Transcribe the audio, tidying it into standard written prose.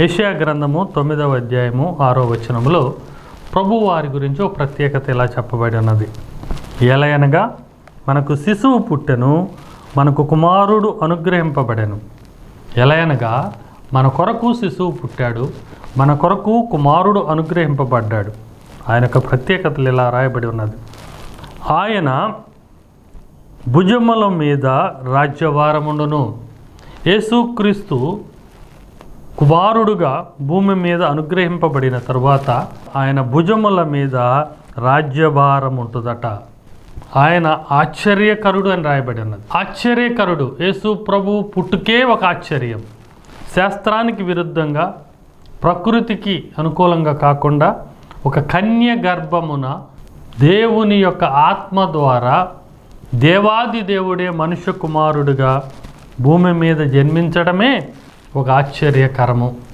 యెషయా గ్రంథము 9వ అధ్యాయము 6వ వచనములో ప్రభు వారి గురించి ఒక ప్రత్యేకత ఇలా చెప్పబడి ఉన్నది. ఎలయనగా మనకు శిశువు పుట్టెను, మనకు కుమారుడు అనుగ్రహింపబడెను. ఎలయనగా మన కొరకు శిశువు పుట్టాడు, మన కొరకు కుమారుడు అనుగ్రహింపబడ్డాడు. ఆయన యొక్క ప్రత్యేకతలు ఇలా రాయబడి ఉన్నది. ఆయన భుజముల మీద రాజ్యభారముండును. యేసుక్రీస్తు కుమారుడుగా భూమి మీద అనుగ్రహింపబడిన తరువాత ఆయన భుజముల మీద రాజ్యభారం ఉంటుందట. ఆయన ఆశ్చర్యకరుడు అని రాయబడి ఉన్నది. ఆశ్చర్యకరుడు. యేసు ప్రభు పుట్టుకే ఒక ఆశ్చర్యం. శాస్త్రానికి విరుద్ధంగా, ప్రకృతికి అనుకూలంగా కాకుండా ఒక కన్య గర్భమున దేవుని యొక్క ఆత్మ ద్వారా దేవాది దేవుడే మనుష్య కుమారుడుగా భూమి మీద జన్మించడమే ఒక ఆశ్చర్యకరము.